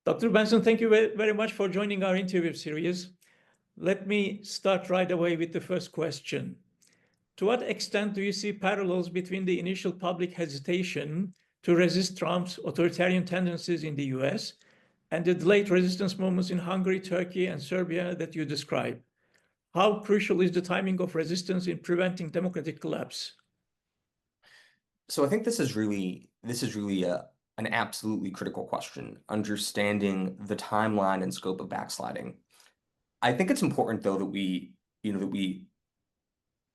Dr. Benson, thank you very much for joining our interview series. Let me start right away with the first question. To what extent do you see parallels between the initial public hesitation to resist Trump's authoritarian tendencies in the US and the delayed resistance movements in Hungary, Turkey, and Serbia that you describe? How crucial is the timing of resistance in preventing democratic collapse? So I think this is really an absolutely critical question, understanding the timeline and scope of backsliding. I think it's important, though, that we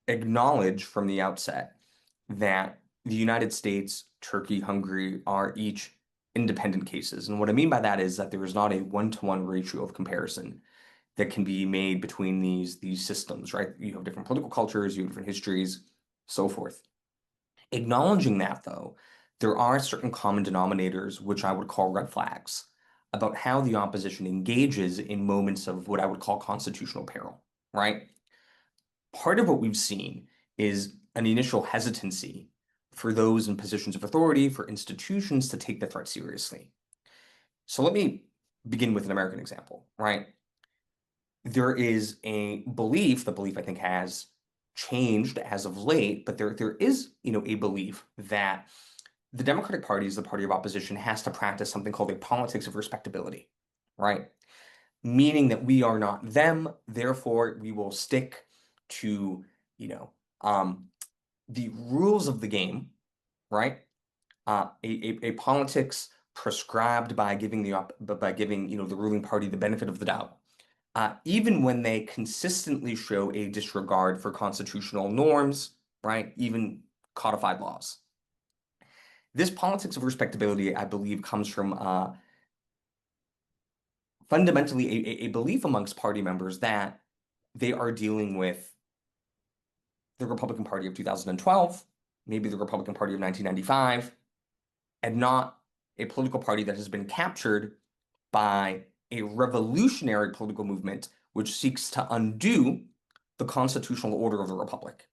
acknowledge from the outset that the United States, Turkey, Hungary are each independent cases. And what I mean by that is that there is not a one-to-one ratio of comparison that can be made between these systems, right? You have different political cultures, you have different histories, so forth. Acknowledging that, though, there are certain common denominators, which I would call red flags, about how the opposition engages in moments of what I would call constitutional peril, right? Part of what we've seen is an initial hesitancy for those in positions of authority, for institutions to take the threat seriously. So let me begin with an American example, right? There is a belief, the belief I think has changed as of late, but there is, a belief that the Democratic Party, as the party of opposition, has to practice something called a politics of respectability, right? Meaning that we are not them, therefore we will stick to, the rules of the game, right? A politics prescribed by giving the ruling party the benefit of the doubt, even when they consistently show a disregard for constitutional norms, right? Even codified laws. This politics of respectability, I believe, comes from fundamentally a belief amongst party members that they are dealing with the Republican Party of 2012, maybe the Republican Party of 1995, and not a political party that has been captured by a revolutionary political movement which seeks to undo the constitutional order of the republic.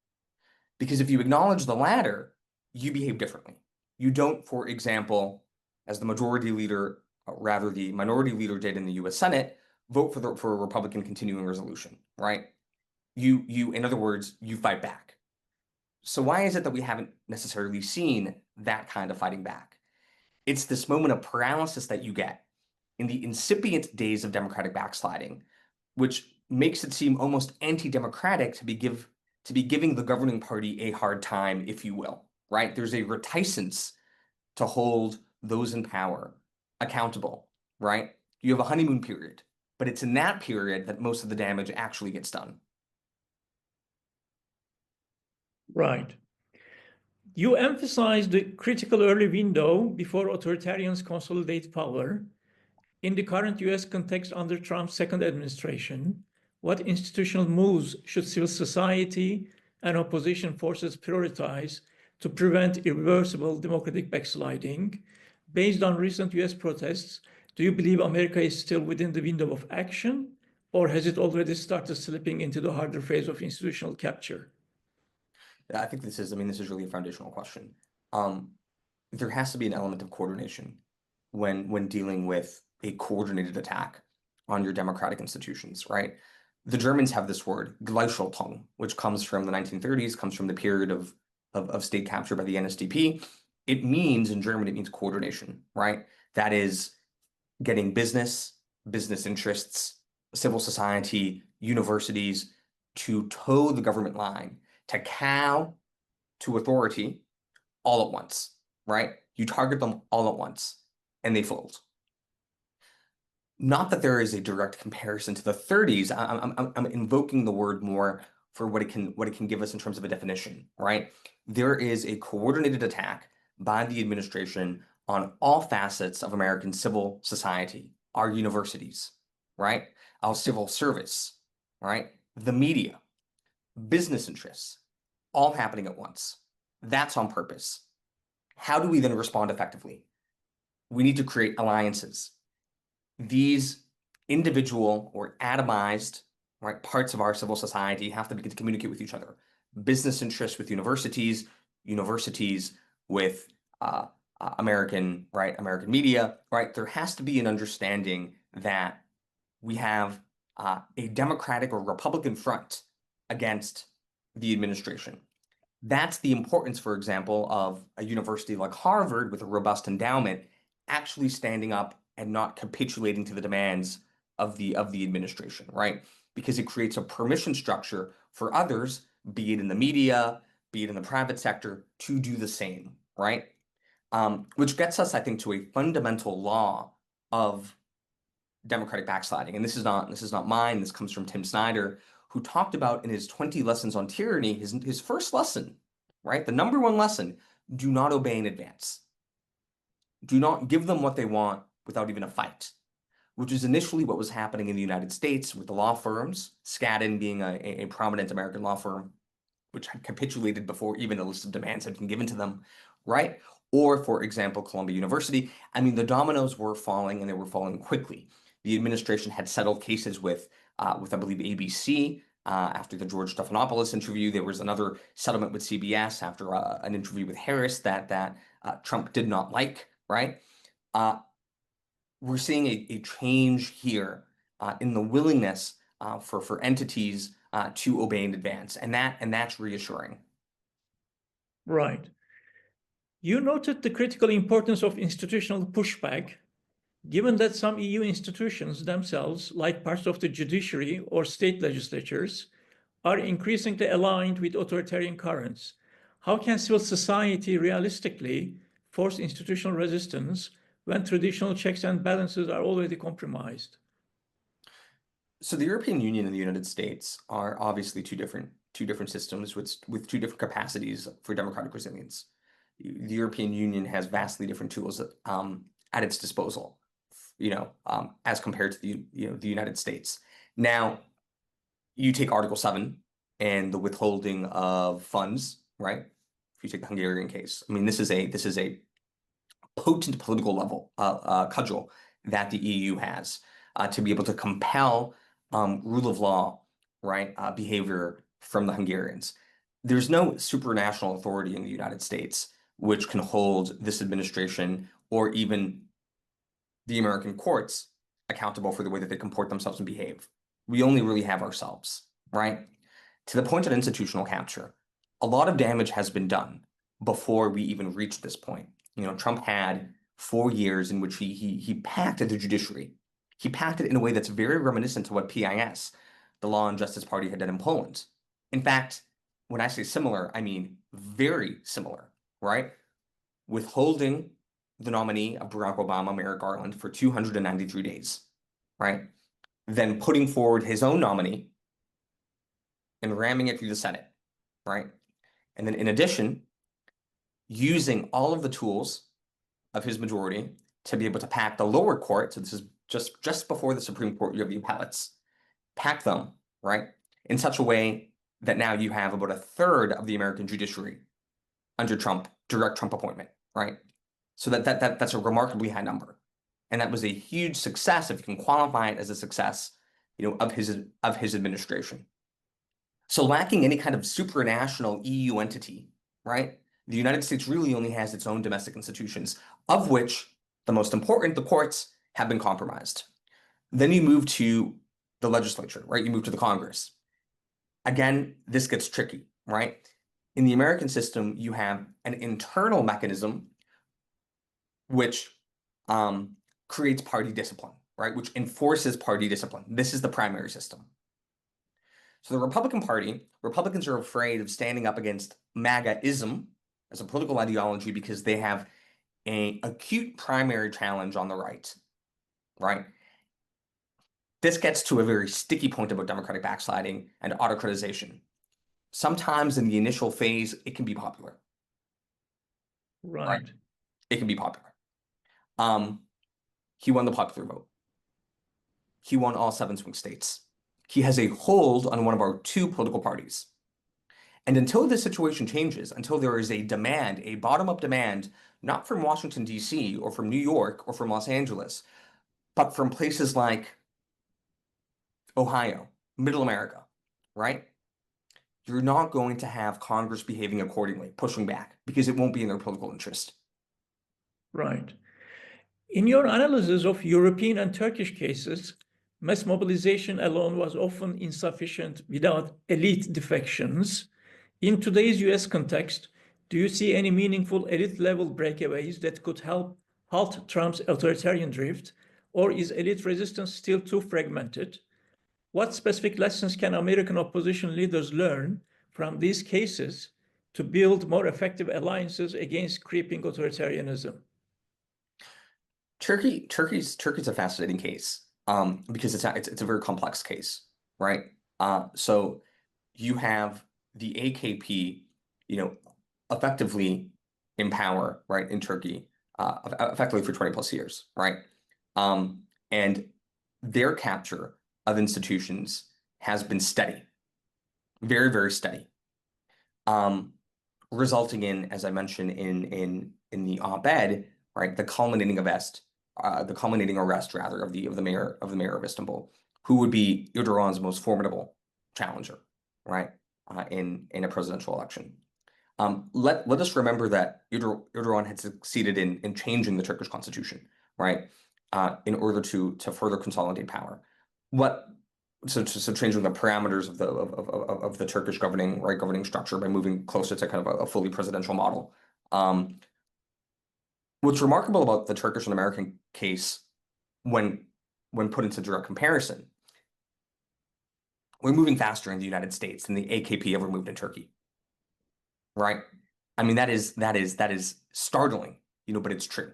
Because if you acknowledge the latter, you behave differently. You don't, for example, as the majority leader, rather the minority leader did in the US Senate, vote for a Republican continuing resolution, right? You, in other words, you fight back. So why is it that we haven't necessarily seen that kind of fighting back? It's this moment of paralysis that you get in the incipient days of democratic backsliding, which makes it seem almost anti-democratic to be giving the governing party a hard time, if you will, right? There's a reticence to hold those in power accountable, right? You have a honeymoon period, but it's in that period that most of the damage actually gets done. Right. You emphasize the critical early window before authoritarians consolidate power. In the current US context under Trump's second administration, what institutional moves should civil society and opposition forces prioritize to prevent irreversible democratic backsliding? Based on recent US protests, do you believe America is still within the window of action, or has it already started slipping into the harder phase of institutional capture? I think this is really a foundational question. There has to be an element of coordination when dealing with a coordinated attack on your democratic institutions, right? The Germans have this word, Gleichschaltung, which comes from the 1930s, comes from the period of state capture by the NSDAP. It means, in German, it means coordination, right? That is getting business interests, civil society, universities to toe the government line, to cow to authority all at once, right? You target them all at once, and they fold. Not that there is a direct comparison to the 30s. I'm invoking the word more for what it can give us in terms of a definition, right? There is a coordinated attack by the administration on all facets of American civil society, our universities, right? Our civil service, right? The media, business interests, all happening at once. That's on purpose. How do we then respond effectively? We need to create alliances. These individual or atomized, right, parts of our civil society have to begin to communicate with each other. Business interests with universities, universities with American media, right? There has to be an understanding that we have a Democratic or Republican front against the administration. That's the importance, for example, of a university like Harvard with a robust endowment actually standing up and not capitulating to the demands of the administration, right? Because it creates a permission structure for others, be it in the media, be it in the private sector, to do the same, right? Which gets us, I think, to a fundamental law of democratic backsliding. And this is not mine. This comes from Tim Snyder, who talked about in his 20 lessons on tyranny, his first lesson, right? The number one lesson: do not obey in advance. Do not give them what they want without even a fight, which is initially what was happening in the United States with the law firms, Skadden being a prominent American law firm, which had capitulated before even a list of demands had been given to them, right? Or, for example, Columbia University. I mean, the dominoes were falling, and they were falling quickly. The administration had settled cases with I believe, ABC after the George Stephanopoulos interview. There was another settlement with CBS after an interview with Harris that Trump did not like, right? We're seeing a change here in the willingness for entities to obey in advance, and that's reassuring. Right. You noted the critical importance of institutional pushback, given that some EU institutions themselves, like parts of the judiciary or state legislatures, are increasingly aligned with authoritarian currents. How can civil society realistically force institutional resistance when traditional checks and balances are already compromised? So the European Union and the United States are obviously two different systems with two different capacities for democratic resilience. The European Union has vastly different tools at its disposal, as compared to the United States. Now, you take Article 7 and the withholding of funds, right? If you take the Hungarian case, I mean, this is a potent political level cudgel that the EU has to be able to compel rule of law, right, behavior from the Hungarians. There's no supranational authority in the United States which can hold this administration or even the American courts accountable for the way that they comport themselves and behave. We only really have ourselves, right? To the point of institutional capture, a lot of damage has been done before we even reached this point. Trump had 4 years in which he packed at the judiciary. He packed it in a way that's very reminiscent to what PIS, the Law and Justice Party, had done in Poland. In fact, when I say similar, I mean very similar, right? Withholding the nominee of Barack Obama, Merrick Garland, for 293 days, right? Then putting forward his own nominee and ramming it through the Senate, right? And then in addition, using all of the tools of his majority to be able to pack the lower court. So this is just before the Supreme Court, you have the appellates, pack them, right, in such a way that now you have about a third of the American judiciary under Trump, direct Trump appointment, right? So that's a remarkably high number. And that was a huge success, if you can qualify it as a success, of his administration. So lacking any kind of supranational EU entity, right? The United States really only has its own domestic institutions, of which the most important, the courts, have been compromised. Then you move to the legislature, right? You move to the Congress. Again, this gets tricky, right? In the American system, you have an internal mechanism which creates party discipline, right? Which enforces party discipline. This is the primary system. So the Republican Party, Republicans are afraid of standing up against MAGA-ism as a political ideology because they have an acute primary challenge on the right, right? This gets to a very sticky point about democratic backsliding and autocratization. Sometimes in the initial phase, it can be popular. Right. It can be popular. He won the popular vote. He won all 7 swing states. He has a hold on one of our 2 political parties. And until this situation changes, until there is a demand, a bottom-up demand, not from Washington, D.C., or from New York, or from Los Angeles, but from places like Ohio, Middle America, right? You're not going to have Congress behaving accordingly, pushing back, because it won't be in their political interest. Right. In your analysis of European and Turkish cases, mass mobilization alone was often insufficient without elite defections. In today's US context, do you see any meaningful elite level breakaways that could help halt Trump's authoritarian drift, or is elite resistance still too fragmented? What specific lessons can American opposition leaders learn from these cases to build more effective alliances against creeping authoritarianism? Turkey's a fascinating case because it's a very complex case, right? So you have the AKP, effectively in power, right, in Turkey, effectively for 20 plus years, right? And their capture of institutions has been steady, very, very steady, resulting in, as I mentioned in the op-ed, right, the culminating arrest rather of the mayor of Istanbul, who would be Erdogan's most formidable challenger, right, in a presidential election. Let us remember that Erdogan had succeeded in changing the Turkish constitution, right, in order to further consolidate power. So changing the parameters of the Turkish governing structure by moving closer to kind of a fully presidential model. What's remarkable about the Turkish and American case, when put into direct comparison, we're moving faster in the United States than the AKP ever moved in Turkey, right? I mean, that is startling, but it's true.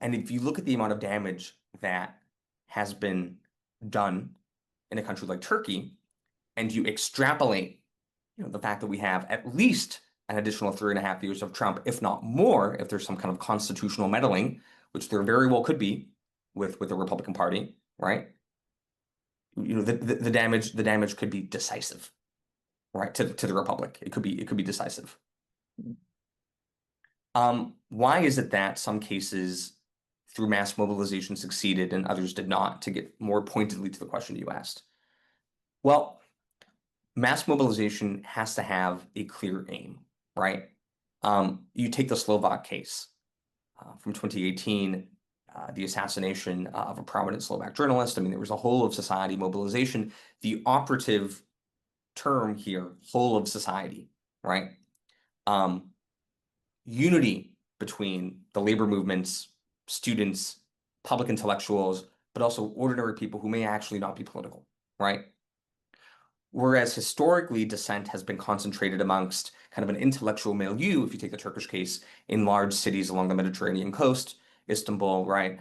And if you look at the amount of damage that has been done in a country like Turkey, and you extrapolate, the fact that we have at least an additional 3.5 years of Trump, if not more, if there's some kind of constitutional meddling, which there very well could be with the Republican Party, right? The damage could be decisive, right, to the Republic. It could be decisive. Why is it that some cases through mass mobilization succeeded and others did not? To get more pointedly to the question you asked. Well, mass mobilization has to have a clear aim, right? You take the Slovak case from 2018, the assassination of a prominent Slovak journalist. I mean, there was a whole of society mobilization. The operative term here, whole of society, right? Unity between the labor movements, students, public intellectuals, but also ordinary people who may actually not be political, right? Whereas historically, dissent has been concentrated amongst kind of an intellectual milieu, if you take the Turkish case, in large cities along the Mediterranean coast, Istanbul, right?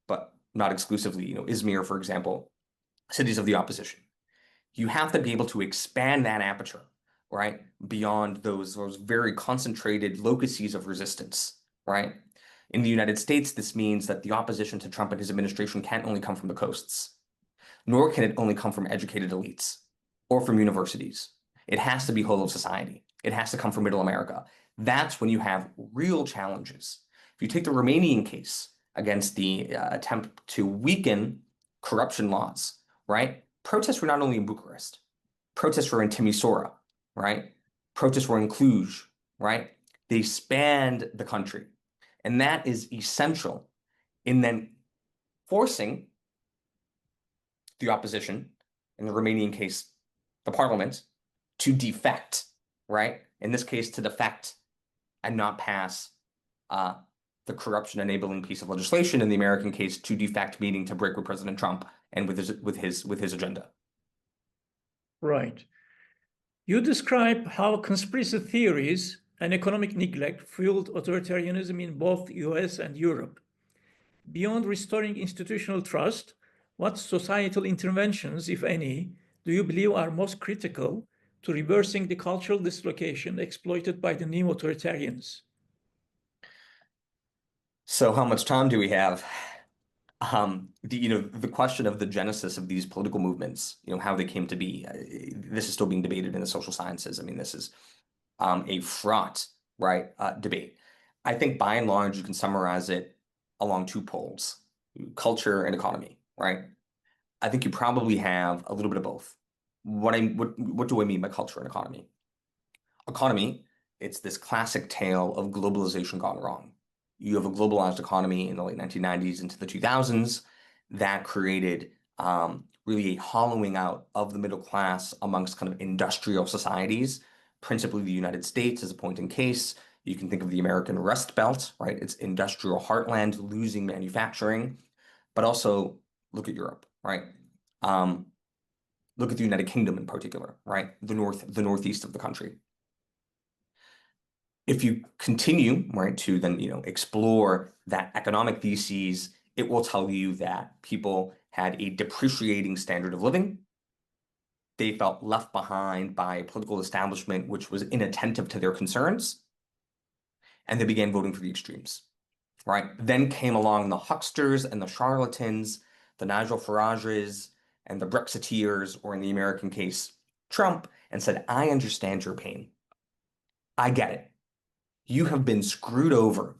But not exclusively, Izmir, for example, cities of the opposition. You have to be able to expand that aperture, right, beyond those very concentrated locuses of resistance, right? In the United States, this means that the opposition to Trump and his administration can't only come from the coasts, nor can it only come from educated elites or from universities. It has to be whole of society. It has to come from middle America. That's when you have real challenges. If you take the Romanian case against the attempt to weaken corruption laws, right? Protests were not only in Bucharest. Protests were in Timisoara, right? Protests were in Cluj, right? They spanned the country. And that is essential in then forcing the opposition, in the Romanian case, the parliament, to defect, right? In this case, to defect and not pass the corruption enabling piece of legislation. In the American case, to defect, meaning to break with President Trump and with his agenda. Right. You describe how conspiracy theories and economic neglect fueled authoritarianism in both US and Europe. Beyond restoring institutional trust, what societal interventions, if any, do you believe are most critical to reversing the cultural dislocation exploited by the new authoritarians? So how much time do we have? The question of the genesis of these political movements, how they came to be, this is still being debated in the social sciences. I mean, this is a fraught, right, debate. I think by and large, you can summarize it along two poles, culture and economy, right? I think you probably have a little bit of both. What do I mean by culture and economy? Economy, it's this classic tale of globalization gone wrong, you have a globalized economy in the late 1990s into the 2000s that created really a hollowing out of the middle class amongst kind of industrial societies, principally the United States as a point in case. You can think of the American Rust Belt, right? It's industrial heartland, losing manufacturing, but also look at Europe, right? Look at the United Kingdom in particular, right? The northeast of the country. If you continue, right, to then, explore that economic theses, it will tell you that people had a depreciating standard of living. They felt left behind by a political establishment which was inattentive to their concerns, and they began voting for the extremes, right? Then came along the hucksters and the charlatans, the Nigel Farages and the Brexiteers, or in the American case, Trump, and said, I understand your pain. I get it. You have been screwed over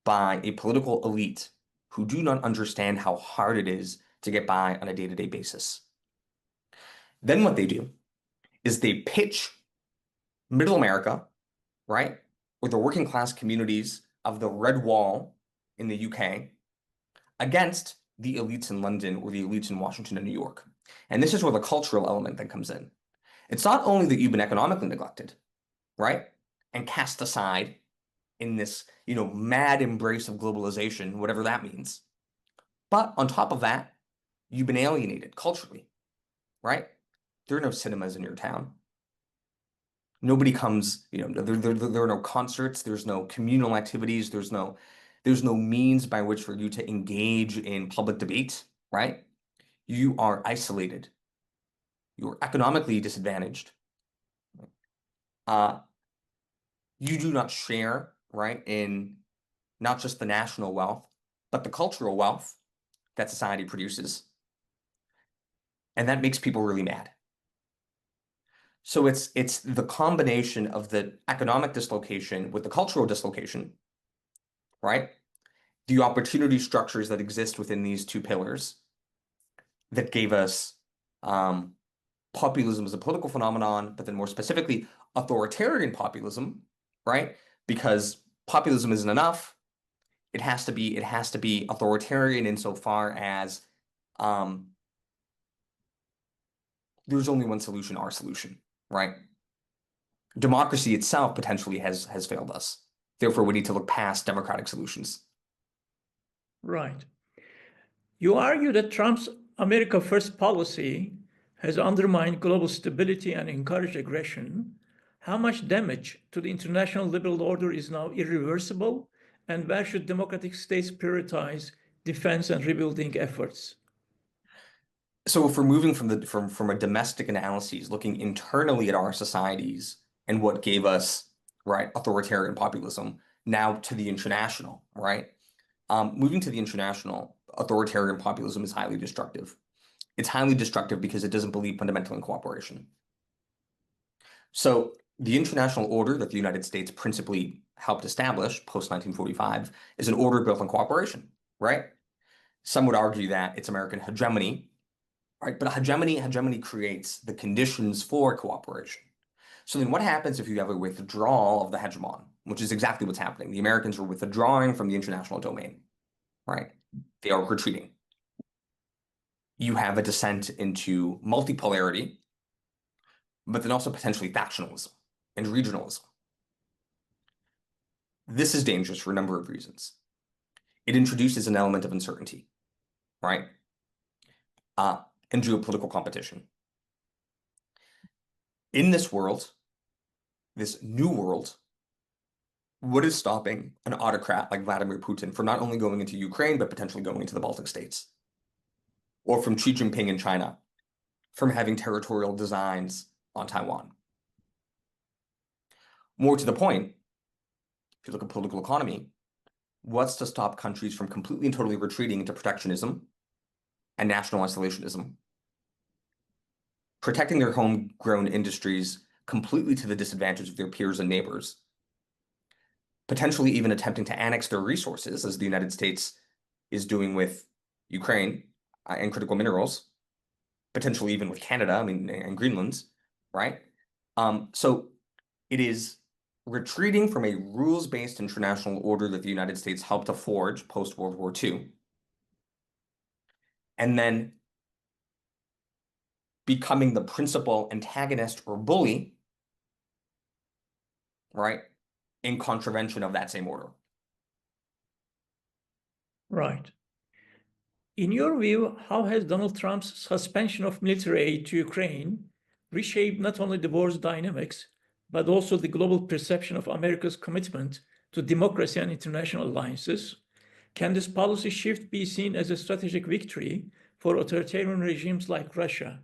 by a political elite who do not understand how hard it is to get by on a day-to-day basis. Then what they do is they pitch middle America, right, or the working class communities of the Red Wall in the UK against the elites in London or the elites in Washington and New York. And this is where the cultural element then comes in. It's not only that you've been economically neglected, right, and cast aside in this, mad embrace of globalization, whatever that means. But on top of that, you've been alienated culturally, right? There are no cinemas in your town. Nobody comes, there are no concerts. There's no communal activities. There's no means by which for you to engage in public debate, right? You are isolated. You're economically disadvantaged. You do not share, right, in not just the national wealth, but the cultural wealth that society produces. And that makes people really mad. So it's the combination of the economic dislocation with the cultural dislocation, right? The opportunity structures that exist within these two pillars that gave us populism as a political phenomenon, but then more specifically, authoritarian populism, right? Because populism isn't enough. It has to be authoritarian insofar as there's only one solution, our solution, right? Democracy itself potentially has failed us. Therefore, we need to look past democratic solutions. Right. You argue that Trump's America First policy has undermined global stability and encouraged aggression. How much damage to the international liberal order is now irreversible, and where should democratic states prioritize defense and rebuilding efforts? So if we're moving from a domestic analysis, looking internally at our societies and what gave us, right, authoritarian populism, now to the international, right? Moving to the international, authoritarian populism is highly destructive. It's highly destructive because it doesn't believe fundamentally in cooperation. So the international order that the United States principally helped establish post-1945 is an order built on cooperation, right? Some would argue that it's American hegemony, right? But hegemony creates the conditions for cooperation. So then what happens if you have a withdrawal of the hegemon, which is exactly what's happening? The Americans are withdrawing from the international domain, right? They are retreating. You have a descent into multipolarity, but then also potentially factionalism and regionalism. This is dangerous for a number of reasons. It introduces an element of uncertainty, right? And geopolitical competition. In this world, this new world, what is stopping an autocrat like Vladimir Putin from not only going into Ukraine, but potentially going into the Baltic states? Or from Xi Jinping in China, from having territorial designs on Taiwan? More to the point, if you look at political economy, what's to stop countries from completely and totally retreating into protectionism and national isolationism, protecting their homegrown industries completely to the disadvantage of their peers and neighbors, potentially even attempting to annex their resources, as the United States is doing with Ukraine and critical minerals, potentially even with Canada, and Greenland, right? So it is retreating from a rules-based international order that the United States helped to forge post-World War II, and then becoming the principal antagonist or bully, right, in contravention of that same order. Right. In your view, how has Donald Trump's suspension of military aid to Ukraine reshaped not only the war's dynamics, but also the global perception of America's commitment to democracy and international alliances? Can this policy shift be seen as a strategic victory for authoritarian regimes like Russia?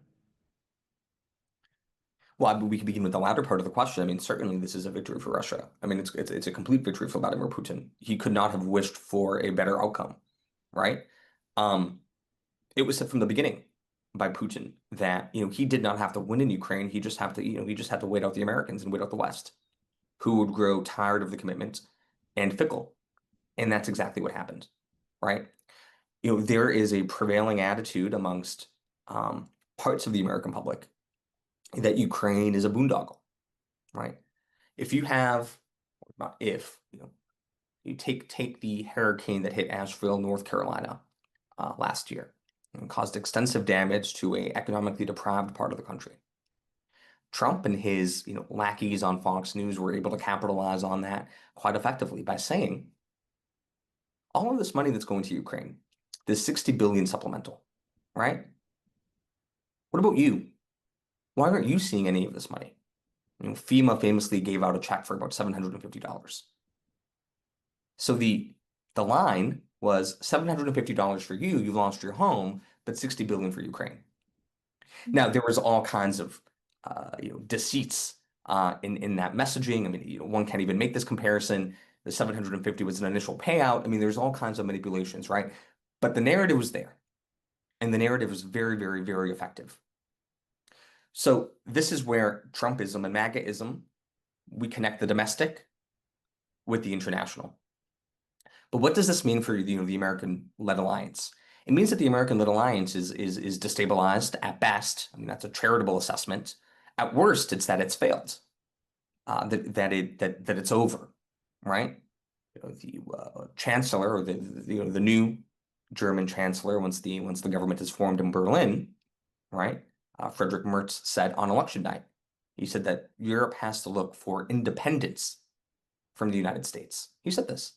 Well, we can begin with the latter part of the question. I mean, certainly this is a victory for Russia. I mean, it's a complete victory for Vladimir Putin. He could not have wished for a better outcome, right? It was said from the beginning by Putin that he did not have to win in Ukraine. He just had to wait out the Americans and wait out the West, who would grow tired of the commitment and fickle, and that's exactly what happened, right? There is a prevailing attitude amongst parts of the American public that Ukraine is a boondoggle, right? If you have, not if, you take the hurricane that hit Asheville, North Carolina last year and caused extensive damage to a economically deprived part of the country. Trump and his lackeys on Fox News were able to capitalize on that quite effectively by saying, all of this money that's going to Ukraine, this 60 billion supplemental, right? What about you? Why aren't you seeing any of this money? FEMA famously gave out a check for about $750. So the line was $750 for you, you lost your home, but 60 billion for Ukraine. Now there was all kinds of deceits in that messaging. I mean, one can't even make this comparison. The 750 was an initial payout. I mean, there's all kinds of manipulations, right? But the narrative was there, and the narrative was very, very, very effective. So this is where Trumpism and MAGAism, we connect the domestic with the international. But what does this mean for the American-led alliance? It means that the American-led alliance is destabilized at best. I mean, that's a charitable assessment. At worst, it's that it's failed, that it's over, right? The chancellor, or the new German chancellor, once the government is formed in Berlin, right? Friedrich Merz said on election night, he said that Europe has to look for independence from the United States. He said this.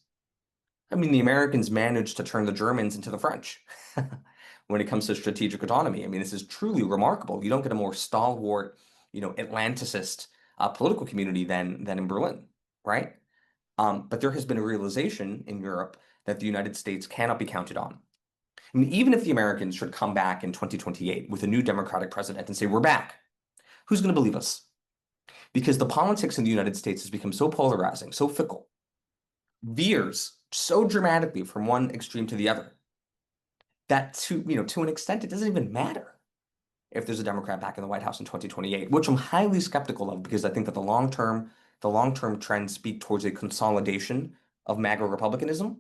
I mean, the Americans managed to turn the Germans into the French when it comes to strategic autonomy. I mean, this is truly remarkable. You don't get a more stalwart, Atlanticist political community than in Berlin, right? But there has been a realization in Europe that the United States cannot be counted on. I mean, even if the Americans should come back in 2028 with a new Democratic president and say, we're back, who's going to believe us? Because the politics in the United States has become so polarizing, so fickle, veers so dramatically from one extreme to the other, that to an extent, it doesn't even matter if there's a Democrat back in the White House in 2028, which I'm highly skeptical of, because I think that the long-term trends speak towards a consolidation of MAGA republicanism.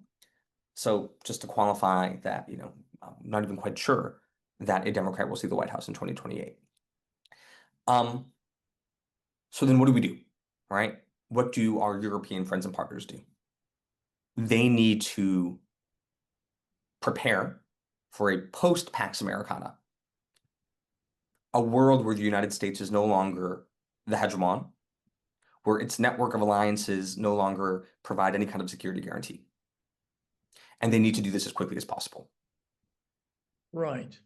So just to qualify that, I'm not even quite sure that a Democrat will see the White House in 2028. So then what do we do, right? What do our European friends and partners do? They need to prepare for a post-Pax Americana, a world where the United States is no longer the hegemon, where its network of alliances no longer provide any kind of security guarantee. And they need to do this as quickly as possible. Right.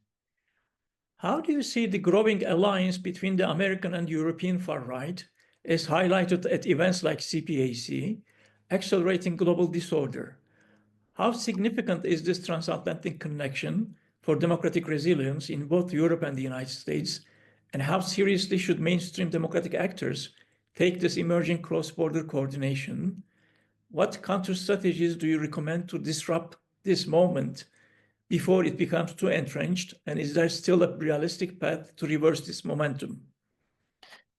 How do you see the growing alliance between the American and European far right, as highlighted at events like CPAC, accelerating global disorder? How significant is this transatlantic connection for democratic resilience in both Europe and the United States? And how seriously should mainstream democratic actors take this emerging cross-border coordination? What counter strategies do you recommend to disrupt this moment before it becomes too entrenched? And is there still a realistic path to reverse this momentum?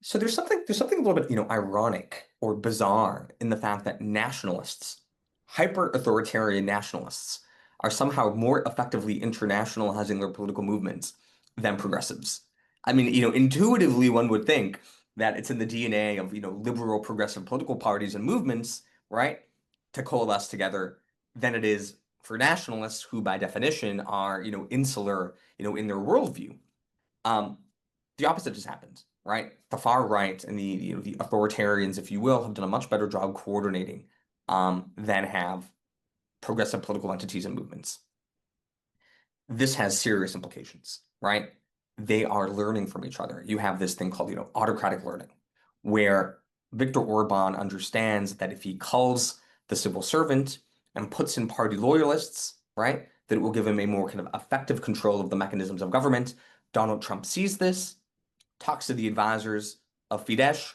So there's something a little bit, ironic or bizarre in the fact that nationalists, hyper-authoritarian nationalists, are somehow more effectively internationalizing their political movements than progressives. I mean, intuitively one would think that it's in the DNA of, liberal progressive political parties and movements, right, to coalesce together than it is for nationalists who by definition are, insular, in their worldview. The opposite just happened, right? The far right and the authoritarians, if you will, have done a much better job coordinating than have progressive political entities and movements. This has serious implications, right? They are learning from each other. You have this thing called, autocratic learning, where Viktor Orban understands that if he culls the civil servant and puts in party loyalists, right, that it will give him a more kind of effective control of the mechanisms of government. Donald Trump sees this, talks to the advisors of Fidesz,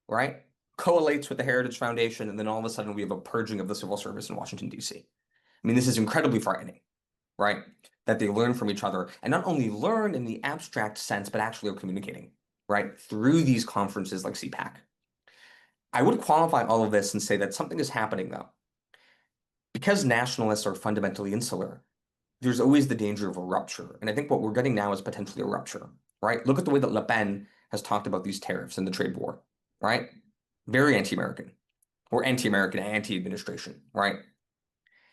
right, collates with the Heritage Foundation, and then all of a sudden we have a purging of the civil service in Washington, D.C. I mean, this is incredibly frightening, right? That they learn from each other, and not only learn in the abstract sense, but actually are communicating, right, through these conferences like CPAC. I would qualify all of this and say that something is happening, though. Because nationalists are fundamentally insular, there's always the danger of a rupture. And I think what we're getting now is potentially a rupture, right? Look at the way that Le Pen has talked about these tariffs and the trade war, right? Very anti-American, or anti-American, anti-administration, right?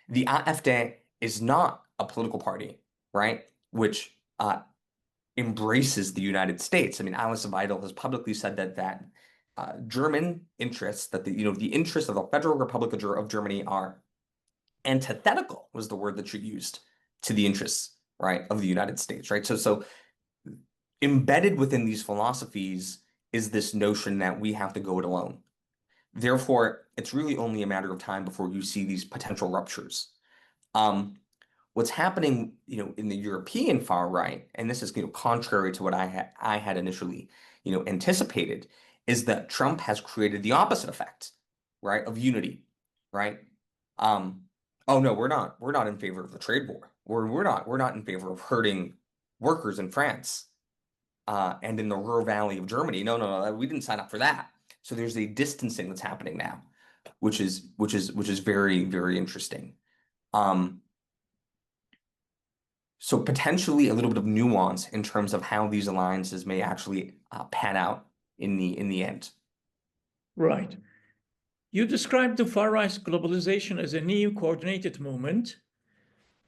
The AfD is not a political party, right, which embraces the United States. I mean, Alice Weidel has publicly said that German interests, that the interests of the Federal Republic of Germany are antithetical, was the word that she used, to the interests, right, of the United States, right? So embedded within these philosophies is this notion that we have to go it alone. Therefore, it's really only a matter of time before you see these potential ruptures. What's happening, in the European far right, and this is, contrary to what I had initially, anticipated, is that Trump has created the opposite effect, right, of unity, right? Oh no, we're not in favor of the trade war. We're not in favor of hurting workers in France and in the Ruhr Valley of Germany. No, we didn't sign up for that. So there's a distancing that's happening now, which is very, very interesting. So potentially a little bit of nuance in terms of how these alliances may actually pan out in the end. Right. You described the far-right globalization as a new coordinated movement.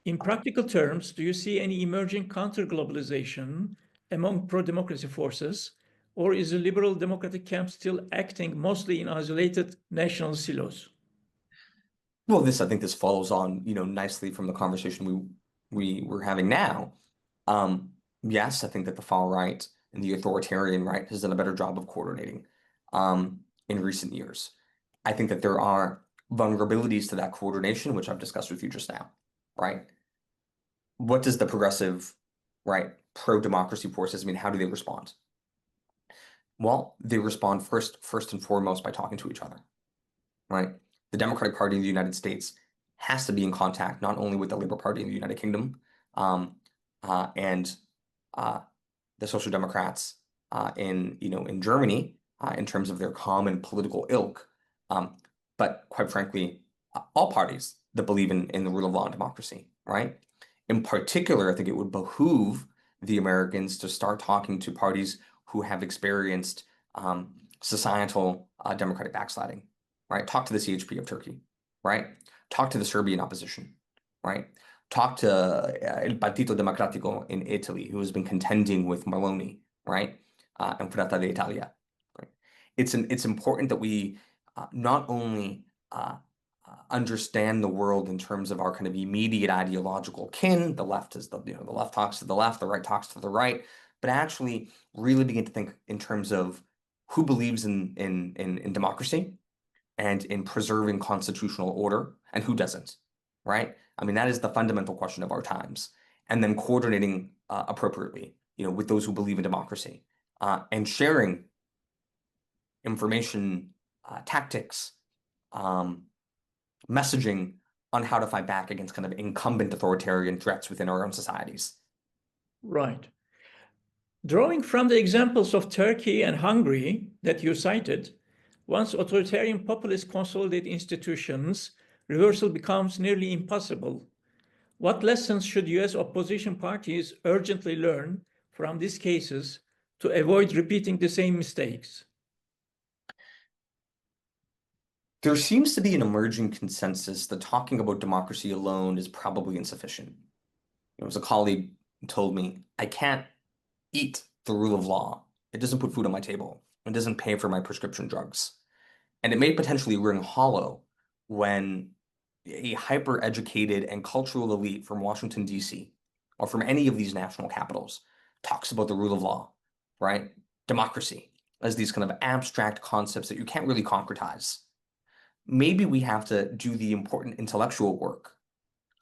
In practical terms, do you see any emerging counter-globalization among pro-democracy forces, or is the liberal democratic camp still acting mostly in isolated national silos? Well, I think this follows on, nicely from the conversation we were having now. Yes, I think that the far right and the authoritarian right has done a better job of coordinating in recent years. I think that there are vulnerabilities to that coordination, which I've discussed with you just now, right? What does the progressive, right, pro-democracy forces mean? How do they respond? Well, they respond first and foremost by talking to each other, right? The Democratic Party in the United States has to be in contact not only with the Labour Party in the United Kingdom and the Social Democrats in Germany in terms of their common political ilk, but quite frankly, all parties that believe in the rule of law and democracy, right? In particular, I think it would behoove the Americans to start talking to parties who have experienced societal democratic backsliding, right? Talk to the CHP of Turkey, right? Talk to the Serbian opposition, right? Talk to Il Partito Democratico in Italy, who has been contending with Meloni, right? And Fratelli d'Italia, right? It's important that we not only understand the world in terms of our kind of immediate ideological kin. The left is the left talks to the left, the right talks to the right, but actually really begin to think in terms of who believes in democracy and in preserving constitutional order and who doesn't, right? I mean, that is the fundamental question of our times. And then coordinating appropriately, with those who believe in democracy and sharing information, tactics, messaging on how to fight back against kind of incumbent authoritarian threats within our own societies. Right. Drawing from the examples of Turkey and Hungary that you cited, once authoritarian populists consolidate institutions, reversal becomes nearly impossible. What lessons should US opposition parties urgently learn from these cases to avoid repeating the same mistakes? There seems to be an emerging consensus that talking about democracy alone is probably insufficient. As a colleague told me, I can't eat the rule of law. It doesn't put food on my table. It doesn't pay for my prescription drugs. And it may potentially ring hollow when a hyper-educated and cultural elite from Washington, D.C., or from any of these national capitals talks about the rule of law, right? Democracy, as these kind of abstract concepts that you can't really concretize. Maybe we have to do the important intellectual work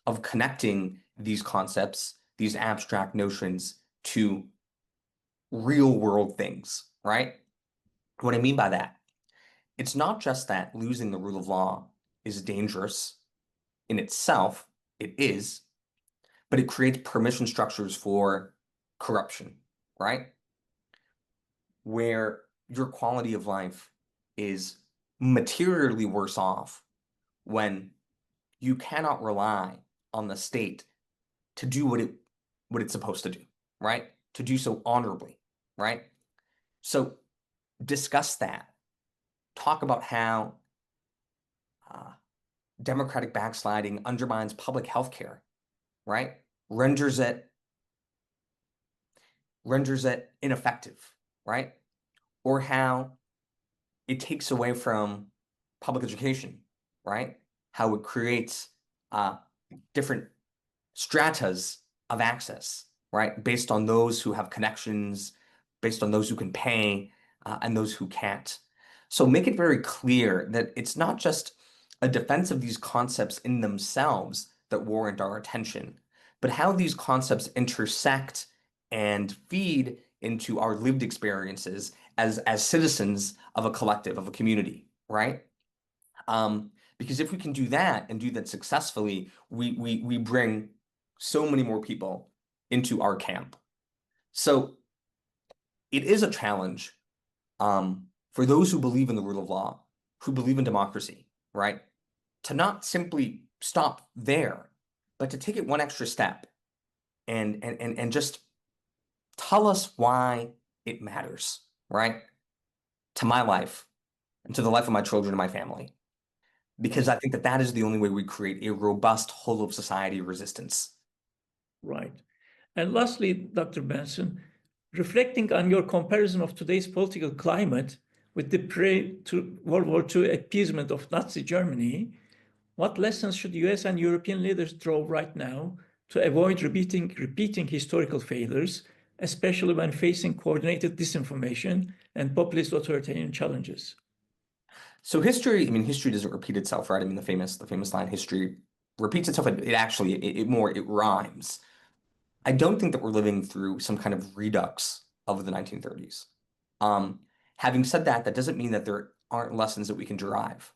of connecting these concepts, these abstract notions, to real world things, right? What I mean by that, it's not just that losing the rule of law is dangerous in itself, it is, but it creates permission structures for corruption, right? Where your quality of life is materially worse off when you cannot rely on the state to do what it's supposed to do, right? To do so honorably, right? So discuss that. Talk about how democratic backsliding undermines public health care, right? Renders it ineffective, right? Or how it takes away from public education, right? How it creates different stratas of access, right? Based on those who have connections, based on those who can pay, and those who can't. So make it very clear that it's not just a defense of these concepts in themselves that warrant our attention, but how these concepts intersect and feed into our lived experiences as citizens of a collective, of a community, right? Because if we can do that and do that successfully, we bring so many more people into our camp. So it is a challenge for those who believe in the rule of law, who believe in democracy, right? To not simply stop there, but to take it one extra step and just tell us why it matters, right? To my life and to the life of my children and my family. Because I think that that is the only way we create a robust whole of society resistance. Right. And lastly, Dr. Benson, reflecting on your comparison of today's political climate with the pre-World War II appeasement of Nazi Germany, what lessons should US and European leaders draw right now to avoid repeating historical failures, especially when facing coordinated disinformation and populist authoritarian challenges? So history, I mean, history doesn't repeat itself, right? I mean, the famous line, history repeats itself. It actually, it rhymes. I don't think that we're living through some kind of redux of the 1930s. Um, Having said that, that doesn't mean that there aren't lessons that we can derive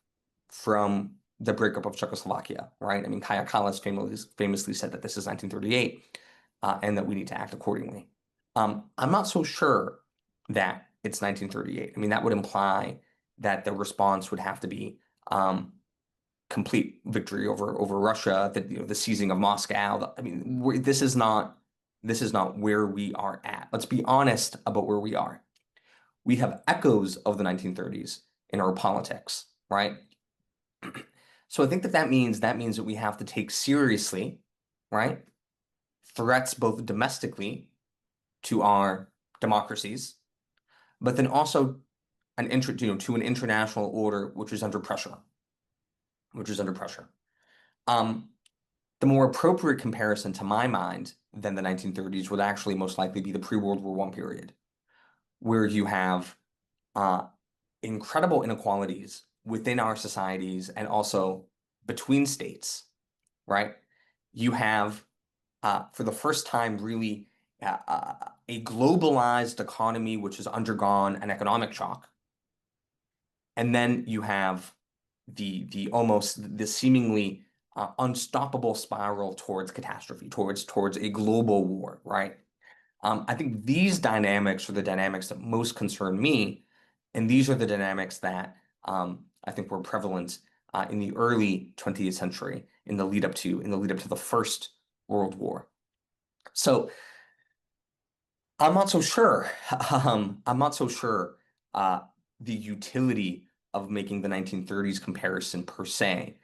from the breakup of Czechoslovakia, right? I mean, Kaja Kallas famously said that this is 1938, and that we need to act accordingly. I'm not so sure that it's 1938. I mean, that would imply that the response would have to be complete victory over Russia, the seizing of Moscow. I mean, this is not where we are at. Let's be honest about where we are. We have echoes of the 1930s in our politics, right? So I think that means that we have to take seriously, right, threats both domestically to our democracies, but then also to an international order which is under pressure, The more appropriate comparison to my mind than the 1930s would actually most likely be the pre-World War I period, where you have incredible inequalities within our societies and also between states, right? You have, for the first time, really a globalized economy which has undergone an economic shock. And then you have the seemingly unstoppable spiral towards catastrophe, towards a global war, right? I think these dynamics are the dynamics that most concern me, and these are the dynamics that I think were prevalent in the early 20th century, in the lead up to the First World War. So I'm not so sure. I'm not so sure the utility of making the 1930s comparison per se.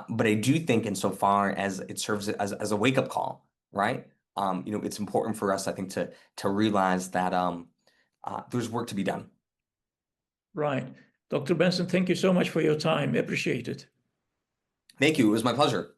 But I do think insofar as it serves as a wake-up call, right? It's important for us, I think, to realize that there's work to be done. Right. Dr. Benson, thank you so much for your time. Appreciate it. Thank you. It was my pleasure.